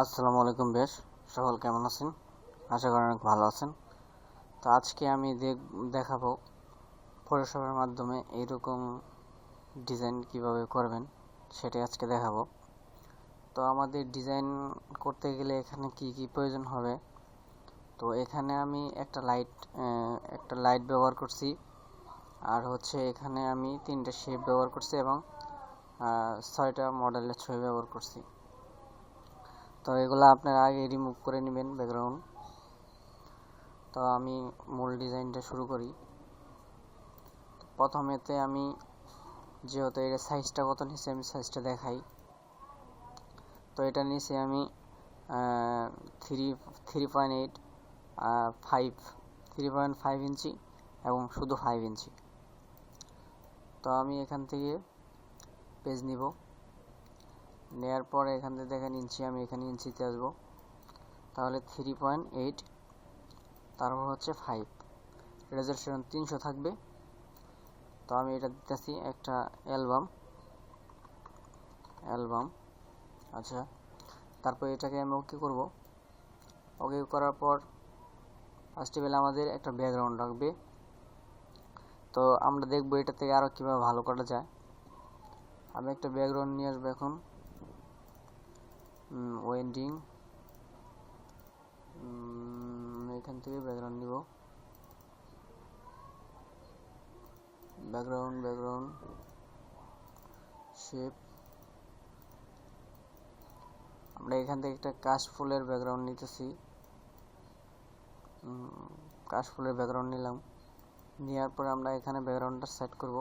আসসালামু আলাইকুম। বেশ, সকল কেমন আছেন? আশা করি অনেক ভালো আছেন। তো আজকে আমি দেখাবো ফটোশপের মাধ্যমে এইরকম ডিজাইন কিভাবে করবেন, সেটাই আজকে দেখাবো। তো আমাদের ডিজাইন করতে গেলে এখানে কি কি প্রয়োজন হবে। তো এখানে আমি একটা লাইট ব্যবহার করছি, আর হচ্ছে এখানে আমি 3টা শেপ ব্যবহার করছি এবং 6টা মডেলের ছবি ব্যবহার করছি। তো এগুলো আপনারা আগে রিমুভ করে নেবেন ব্যাকগ্রাউন্ড। তো আমি মূল ডিজাইনটা শুরু করি। প্রথমেতে আমি যেহেতু এর সাইজটা কত নিচে আমি সাইজটা দেখাই। তো এটা নিচে আমি 3.5 ইঞ্চি এবং শুধু 5 ইঞ্চি। তো আমি এখান থেকে পেজ নিব, নেওয়ার পরে এখান থেকে দেখেন ইঞ্চি, আমি এখানে ইঞ্চিতে আসবো। তাহলে 3.8, তারপর হচ্ছে 5, রেজোলিউশন 300 থাকবে। তো আমি এটা দিতেছি একটা অ্যালবাম। আচ্ছা, তারপর এটাকে আমি ওকে করব। ওকে করার পর ফার্স্ট টেবিলে আমাদের একটা ব্যাকগ্রাউন্ড রাখবে। তো আমরা দেখবো এটা থেকে আরও কীভাবে ভালো করা যায়। আমি একটা ব্যাকগ্রাউন্ড নিয়ে আসবো এখন। ওয়েন্ডিং, এখান থেকে ব্যাকগ্রাউন্ড নিব। ব্যাকগ্রাউন্ড শেপ, আমরা এখান থেকে একটা কাশফুলের ব্যাকগ্রাউন্ড নিতেছি। কাশফুলের ব্যাকগ্রাউন্ড নিলাম, নেওয়ার পরে আমরা এখানে ব্যাকগ্রাউন্ডটা সেট করব।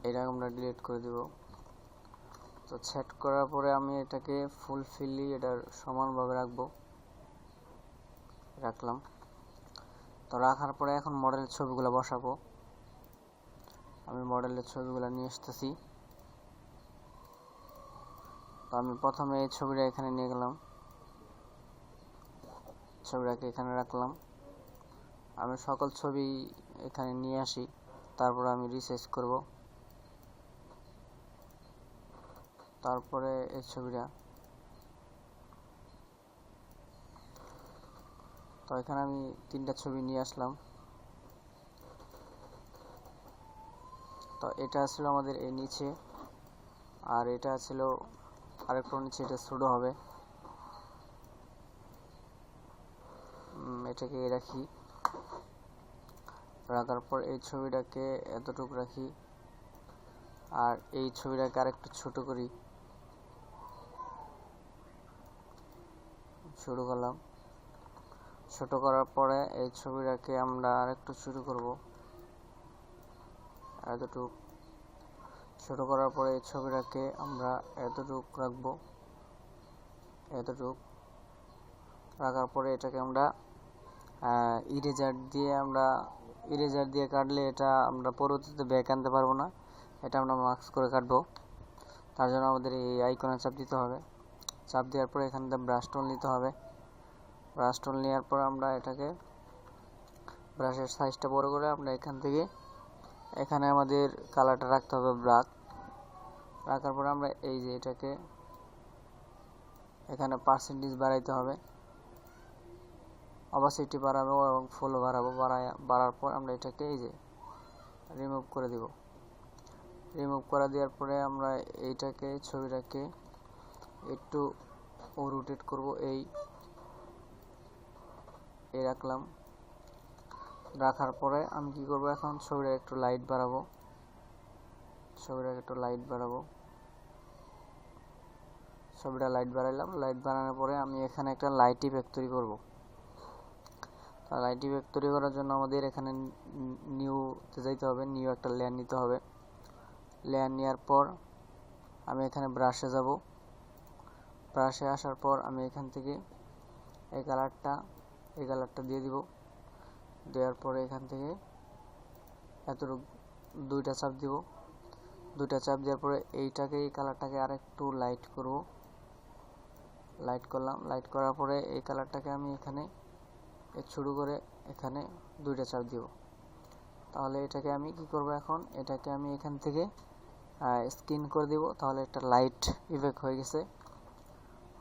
এটা আমরা ডিলিট করে দেব। তো সেট করার পরে আমি এটাকে ফুলফিলি এটার সমানভাবে রাখলাম। তো রাখার পরে এখন মডেলের ছবিগুলো বসাবো। আমি মডেলের ছবিগুলো নিয়ে আসতেছি। তো আমি প্রথমে এই ছবিটা এখানে নিয়ে গেলাম, ছবিটাকে এখানে রাখলাম। আমি সকল ছবি এখানে নিয়ে আসি, তারপরে আমি রিসাইজ করব। তারপরে এই ছবিটা, তো এখানে আমি 3টা ছবি নিয়ে আসলাম। তো এটা ছিল আমাদের এই নিচে, আর এটা ছিল আরেকটু নিচে, এটা ছোটো হবে। এটাকে রাখি, রাখার পর এই ছবিটাকে এতটুকু রাখি, আর এই ছবিটাকে আরেকটু ছোট করি। শুরু করলাম, ছোট করার পরে এই ছবিটাকে আমরা আরেকটু ছোট করব। এতটুকু ছোট করার পরে এই ছবিটাকে আমরা এতটুকু রাখবো। এতটুকু রাখার পরে এটাকে আমরা ইরেজার দিয়ে কাটলে এটা আমরা পরবর্তীতে ব্যাক আনতে পারবো না। এটা আমরা মার্কস করে কাটবো। তার জন্য আমাদের এই আইকনে চাপ দিতে হবে। চাপ দেওয়ার পরে এখান থেকে ব্রাশ টুল নিতে হবে। ব্রাশ টুল নেওয়ার পর আমরা এটাকে ব্রাশের সাইজটা বড় করে আমরা এখানে আমাদের কালারটা রাখতে হবে ব্ল্যাক। রাখার পর আমরা এই যে এটাকে এখানে পার্সেন্টেজ বাড়াইতে হবে, অপাসিটি বাড়াবো এবং ফুল বাড়াবো। বাড়ার পর আমরা এটাকে এই যে রিমুভ করে দিব। রিমুভ করে দেওয়ার পরে আমরা ছবিটাকে একটু রোটেট করব। এই রাখলাম। রাখার পরে আমি কি করব, এখন ছবিটা একটু লাইট বাড়াবো। ছবিটা লাইট বাড়াইলাম। লাইট বাড়ানোর পরে আমি এখানে একটা লাইট ইফেক্ট তৈরি করব। লাইট ইফেক্ট তৈরি করার জন্য আমাদের এখানে নিউতে যাইতে হবে, নিউ একটা লেয়ার নিতে হবে। লেয়ার নেওয়ার পর আমি এখানে ব্রাশে যাব। ব্রাশে আসার পর আমি এখান থেকে এই কালারটা দিয়ে দিব। দেওয়ার পরে এখান থেকে এতটুকু 2টা চাপ দিব। 2টা চাপ দেওয়ার পরে এই কালারটাকে আরেকটু লাইট করব। লাইট করলাম। লাইট করার পরে এই কালারটাকে আমি এখানে শুরু করে এখানে 2টা চাপ দিব। তাহলে এটাকে আমি কি করব, এখন এটাকে আমি এখান থেকে স্ক্রিন করে দিব। তাহলে একটা লাইট ইফেক্ট হয়ে গেছে।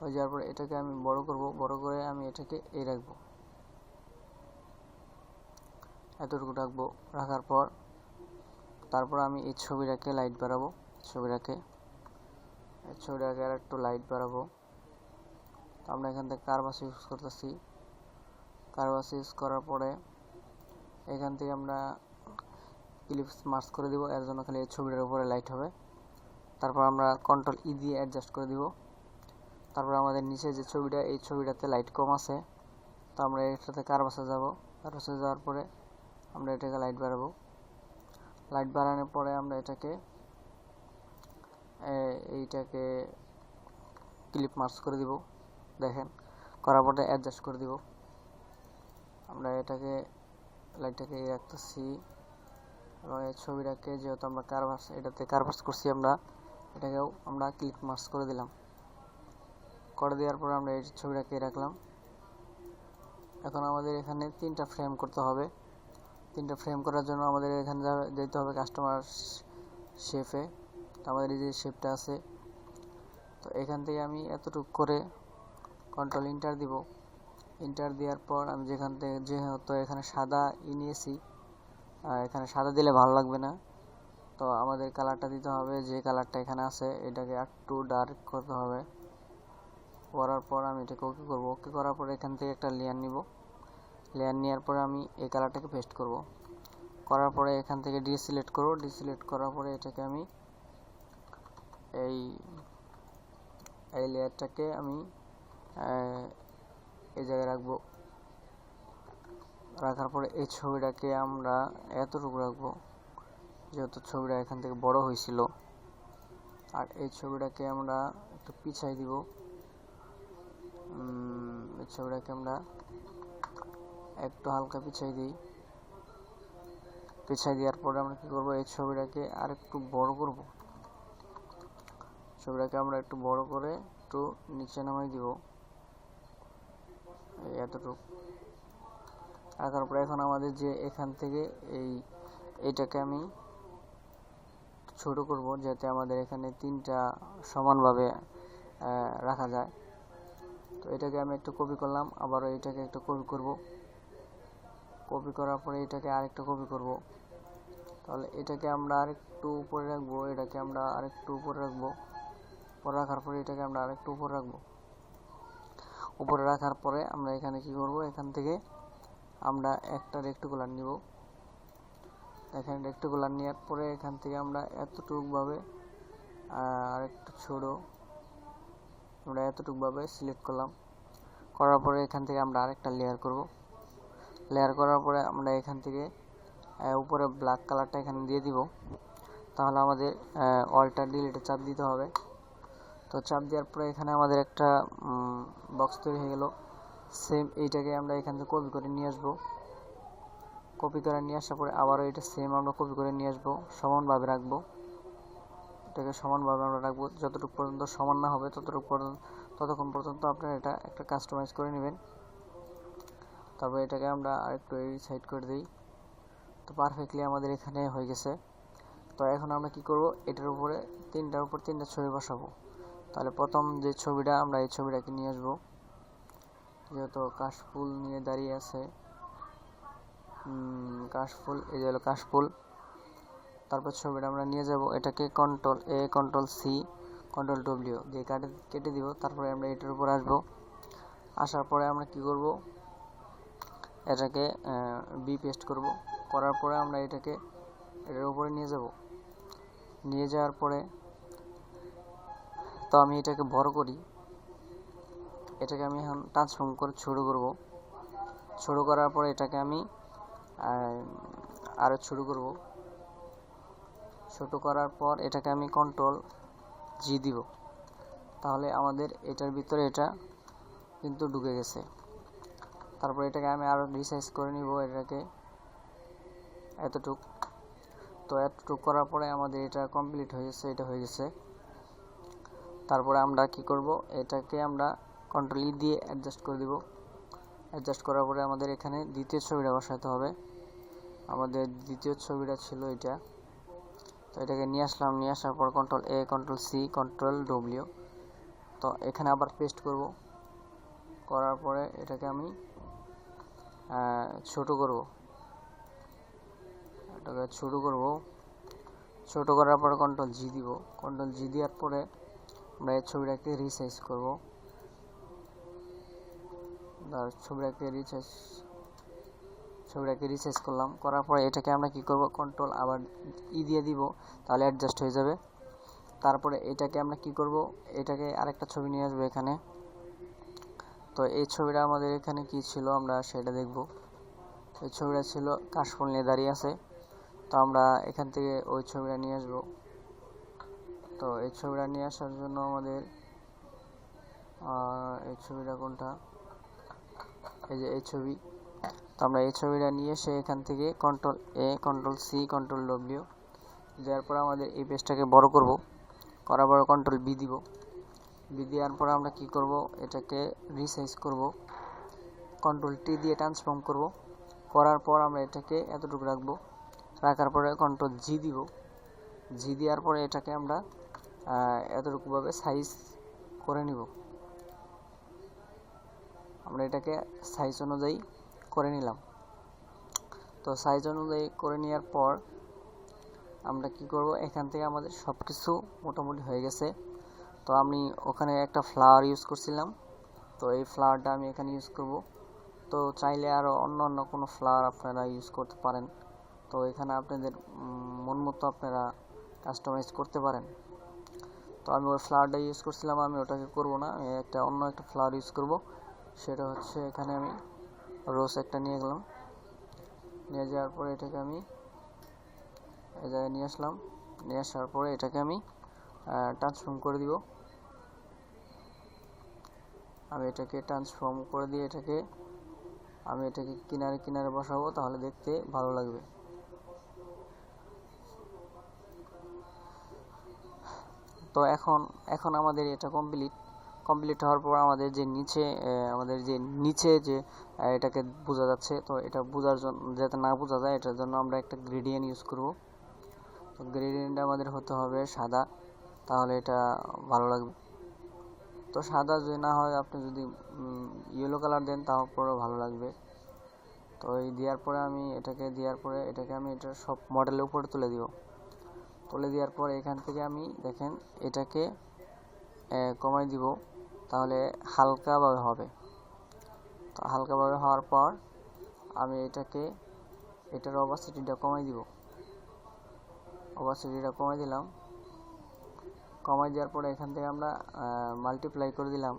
হয়ে যাওয়ার পরে এটাকে আমি বড় করব, বড় করে আমি এটাকে এই রাখবো, এতটুকু রাখবো। রাখার পর তারপর আমি এই ছবিটাকে লাইট বাড়াবো, ছবিটাকে আর একটু লাইট বাড়াবো। আমরা এখান থেকে কারভাস ইউজ করতেছি। কারভাস ইউজ করার পরে এখান থেকে আমরা ক্লিপস মার্জ করে দিব, এর জন্য খালি এই ছবিটার উপরে লাইট হবে। তারপর আমরা কন্ট্রোল ই দিয়ে অ্যাডজাস্ট করে দিব। তারপর আমাদের নিচে যে ছবিটা, এই ছবিটাতে লাইট কম আছে, তো আমরা এটাতে কারভাসে যাব। কারভাসে যাওয়ার পরে আমরা এটাকে লাইট বাড়াবো। লাইট বাড়ানোর পরে আমরা এইটাকে ক্লিপ মার্জ করে দিব। দেখেন, করার পরে অ্যাডজাস্ট করে দিব। আমরা লাইটটাকে রাখতেছি এবং এই ছবিটাকে যেহেতু আমরা এটাতে কারভাস করছি, এটাকেও আমরা ক্লিপ মার্জ করে দিলাম। করে দেওয়ার পরে আমরা এই ছবিটাকে রাখলাম। এখন আমাদের এখানে 3টা ফ্রেম করতে হবে। 3টা ফ্রেম করার জন্য আমাদের এখানে যেতে হবে কাস্টমার শেপে। তো আমাদের এই যে শেপটা আছে, তো এখান থেকে আমি এতটুকু করে কন্ট্রোল ইন্টার দিব। ইন্টার দেওয়ার পর আমি যেহেতু এখানে সাদা নিয়েছি, এখানে সাদা দিলে ভালো লাগবে না, তো আমাদের কালারটা দিতে হবে যে কালারটা এখানে আছে, এটাকে একটু ডার্ক করতে হবে। করার পর আমি এটাকে ওকে করব। ওকে করার পর এখান থেকে একটা লেয়ার নিব। লেয়ার নেওয়ার পরে আমি এই কালারটাকে পেস্ট করব। করার পরে এখান থেকে ডিসিলেক্ট করব। ডিসিলেক্ট করার পরে এটাকে আমি এই লেয়ারটাকে আমি এই জায়গায় রাখবো। রাখার পরে এই ছবিটাকে আমরা এতটুকু রাখবো, যেহেতু ছবিটা এখান থেকে বড় হয়েছিল। আর এই ছবিটাকে আমরা একটু পিছাই দিব। এই ছবিটাকে আমরা একটু হালকা পিছাই দিই। পিছাই দেওয়ার পরে আমরা কি করব, এই ছবিটাকে আর একটু বড় করব। ছবিটাকে আমরা একটু বড় করে একটু নিচে নামাই দিব, এতটুকু রাখার পরে এখন আমাদের যে এখান থেকে এইটাকে আমি ছোট করব, যাতে আমাদের এখানে 3টা সমানভাবে রাখা যায়। তো এটাকে আমি একটু কপি করলাম, আবারও এটাকে একটু কপি করব। কপি করার পরে এটাকে আরেকটা কপি করব। তাহলে এটাকে আমরা আরেকটু উপরে রাখবো, এটাকে আমরা আরেকটু উপরে রাখবো। পরে রাখার পরে এটাকে আমরা আরেকটু উপরে রাখবো। উপরে রাখার পরে আমরা এখানে কি করব, এখান থেকে আমরা একটা রেক্টাঙ্গুলার নিব। দেখেন, রেক্টাঙ্গুলার নেওয়ার পরে এখান থেকে আমরা এতটুকুভাবে আরেকটু ছোট আমরা এতটুকুভাবে সিলেক্ট করলাম। করার পরে এখান থেকে আমরা আরেকটা লেয়ার করব। লেয়ার করার পরে আমরা এখান থেকে উপরে ব্ল্যাক কালারটা এখানে দিয়ে দিব। তাহলে আমাদের অল্টার ডিলিটে চাপ দিতে হবে। তো চাপ দেওয়ার পরে এখানে আমাদের একটা বক্স তৈরি হয়ে গেল। সেম এইটাকে আমরা এখান থেকে কপি করে নিয়ে আসবো। কপি করে নিয়ে আসার পরে আবারও এটা সেম আমরা কপি করে নিয়ে আসবো, সমানভাবে রাখবো। এটাকে সমানভাবে আমরা রাখবো, যতটুকু পর্যন্ত সমান না হবে ততক্ষণ পর্যন্ত আপনারা এটা একটা কাস্টমাইজ করে নেবেন। তারপর এটাকে আমরা আরেকটু এই সাইড করে দিই। তো পারফেক্টলি আমাদের এখানে হয়ে গেছে। তো এখন আমরা কি করব, এটার উপরে 3টার উপর 3টা ছবি বসাবো। তাহলে প্রথম যে ছবিটা, আমরা এই ছবিটাকে নিয়ে আসবো, যেহেতু কাশফুল নিয়ে দাঁড়িয়ে আছে। কাশফুল, এই যে হলো কাশফুল। তারপর ছবিটা আমরা নিয়ে যাব, এটাকে কন্ট্রোল এ, কন্ট্রোল সি, কন্ট্রোল ডব্লিউ দিয়ে কেটে দিব। তারপরে আমরা এটার উপর আসবো। আসার পরে আমরা কি করব, এটাকে বি পেস্ট করব। করার পরে আমরা এটাকে এটার উপরে নিয়ে যাব। নিয়ে যাওয়ার পরে তো আমি এটাকে বড় করি। এটাকে আমি এখন ট্রান্সফর্ম করে ছোট করব। ছোট করার পরে এটাকে আমি আরও ছোট করব। ছোট করার পর এটাকে আমি কন্ট্রোল জি দিব। তাহলে আমাদের এটার ভিতরে এটা কিন্তু ঢুকে গেছে। তারপর এটাকে আমি আরও রিসাইজ করে নিব, এটাকে এতটুক। তো এতটুক করার পরে আমাদের এটা কমপ্লিট হয়ে গেছে, এটা হয়ে গেছে। তারপরে আমরা কি করব, এটাকে আমরা কন্ট্রোল ই দিয়ে অ্যাডজাস্ট করে দিব। অ্যাডজাস্ট করার পরে আমাদের এখানে দ্বিতীয় ছবিটা বসাতে হবে। আমাদের দ্বিতীয় ছবিটা ছিল এটা। তো এটাকে নিয়ে আসলাম। নিয়ে আসার পর কন্ট্রোল এ, কন্ট্রোল সি, কন্ট্রোল ডব্লিউ তো এখানে আবার পেস্ট করব, করার পরে এটাকে আমি ছোট করব, এটাকে ছোট করার পরে কন্ট্রোল জি দিব। কন্ট্রোল জি দেওয়ার পরে আমরা এই ছবিটাকে রিসাইজ করব। ছবিটাকে রিসাইজ করলাম, করার পরে এটাকে আমরা কি করব, কন্ট্রোল আবার ই দিয়ে দিব, তাহলে অ্যাডজাস্ট হয়ে যাবে। তারপরে এটাকে আমরা কি করব, এটাকে আরেকটা ছবি নিয়ে আসবো এখানে। তো এই ছবিটা আমাদের এখানে কি ছিল আমরা সেটা দেখব। এই ছবিটা ছিল কাশফুল নিয়ে দাঁড়িয়ে আছে, তো আমরা এখান থেকে ওই ছবিটা নিয়ে আসব। তো এই ছবিটা নিয়ে আসার জন্য আমাদের এই ছবিটা কোনটা, এই যে এই ছবি। তো আমরা এই ছবিটা নিয়ে এসে এখান থেকে কন্ট্রোল এ, কন্ট্রোল সি, কন্ট্রোল ডব্লিউ দেওয়ার পর আমাদের এই পেজটাকে বড় করব, করার পর কন্ট্রোল বি দিব। বি দেওয়ার পর আমরা কি করব, এটাকে রিসাইজ করব, কন্ট্রোল টি দিয়ে ট্রান্সফর্ম করব। করার পর আমরা এটাকে এতটুকু রাখবো, রাখার পরে কন্ট্রোল জি দিব। জি দেওয়ার পরে এটাকে আমরা এতটুকুভাবে সাইজ করে নিব। আমরা এটাকে সাইজ অনুযায়ী করে নিলাম। তো সাইজ অনুযায়ী করে নেওয়ার পর আমরা কি করব, এখান থেকে আমাদের সব কিছু মোটামুটি হয়ে গেছে। তো আমি ওখানে একটা ফ্লাওয়ার ইউজ করছিলাম, তো এই ফ্লাওয়ারটা আমি এখানে ইউজ করব। তো চাইলে আরও অন্য কোনো ফ্লাওয়ার আপনারা ইউজ করতে পারেন। তো এখানে আপনাদের মন মতো আপনারা কাস্টমাইজ করতে পারেন। তো আমি ওই ফ্লাওয়ারটা ইউজ করছিলাম, আমি ওটাকে করব না, অন্য একটা ফ্লাওয়ার ইউজ করব। সেটা হচ্ছে এখানে আমি রোজ একটা নিয়ে গেলাম, নিয়ে যাওয়ার পরে এটাকে আমি এই জায়গায় নিয়ে আসলাম। নিয়ে আসার পরে এটাকে আমি ট্রান্সফর্ম করে দিব। আমি এটাকে ট্রান্সফর্ম করে দিয়ে আমি এটাকে কিনারে কিনারে বসাবো, তাহলে দেখতে ভালো লাগবে। তো এখন আমাদের এটা কমপ্লিট হওয়ার পর আমাদের যে নিচে যে এটাকে বোঝা যাচ্ছে, তো এটা বোঝার জন্য, যাতে না বোঝা যায় এটার জন্য আমরা একটা গ্রেডিয়েন্ট ইউজ করব। তো গ্রেডিয়েন্ট আমাদের হতে হবে সাদা, তাহলে এটা ভালো লাগবে। তো সাদা যদি না হয়, আপনি যদি ইয়েলো কালার দেন তারপরেও ভালো লাগবে। তো এই দেওয়ার পরে এটাকে আমি এটা সব মডেলের উপরে তুলে দেওয়ার পর এখান থেকে আমি দেখেন এটাকে কমাই দিব, তাহলে হালকাভাবে হবে। তো হালকাভাবে হওয়ার পর আমি এটার অপাসিটিটা কমাই দিলাম। কমাই দেওয়ার পরে এখান থেকে আমরা মাল্টিপ্লাই করে দিলাম।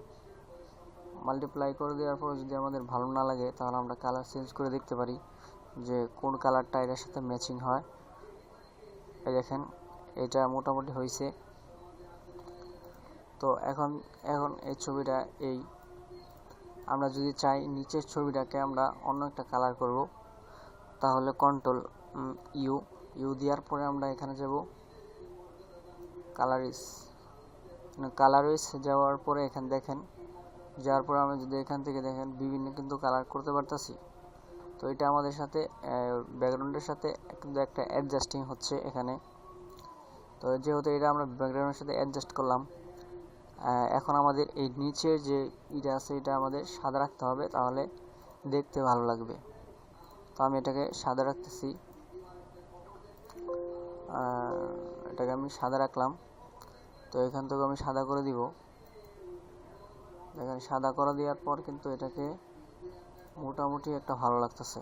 মাল্টিপ্লাই করে দেওয়ার পর যদি আমাদের ভালো না লাগে, তাহলে আমরা কালার চেঞ্জ করে দেখতে পারি যে কোন কালারটা এটার সাথে ম্যাচিং হয়। এই দেখেন এটা মোটামুটি হয়েছে। তো এখন এই ছবিটা আমরা যদি চাই নিচের ছবিটাকে আমরা অন্য একটা কালার করব, তাহলে কন্ট্রোল ইউ দেওয়ার পরে আমরা এখানে যাব কালারিস যাওয়ার পরে এখানে দেখেন, যাওয়ার পরে আমরা যদি এখান থেকে দেখেন বিভিন্ন কিন্তু কালার করতে পারতেছি। তো এটা আমাদের সাথে ব্যাকগ্রাউন্ডের সাথে কিন্তু একটা অ্যাডজাস্টিং হচ্ছে এখানে। তো যেহেতু এটা আমরা ব্যাকগ্রাউন্ডের সাথে অ্যাডজাস্ট করলাম, এখন আমাদের এই নিচের যে এটা আছে এটা আমাদের সাদা রাখতে হবে, তাহলে দেখতে ভালো লাগবে। তো আমি এটাকে সাদা রাখতেছি, এটাকে আমি সাদা রাখলাম। তো এখান থেকে আমি সাদা করে দিব। দেখেন সাদা করে দেওয়ার পর কিন্তু এটাকে মোটামুটি একটা ভালো লাগতেছে।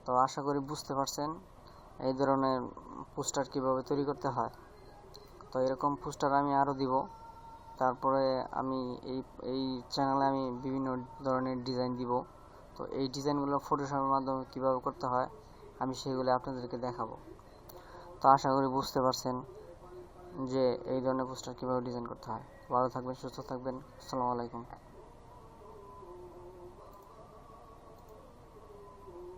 তো আশা করি বুঝতে পারছেন এই ধরনের পোস্টার কিভাবে তৈরি করতে হয়। তো এরকম পোস্টার আমি আরও দিব। তারপরে আমি এই চ্যানেলে আমি বিভিন্ন ধরনের ডিজাইন দিব। তো এই ডিজাইনগুলো ফটোশপের মাধ্যমে কিভাবে করতে হয় আমি সেগুলো আপনাদেরকে দেখাবো। তো আশা করি বুঝতে পারছেন যে এই ধরনের পোস্টার কিভাবে ডিজাইন করতে হয়। ভালো থাকবেন, সুস্থ থাকবেন। আসসালামু আলাইকুম।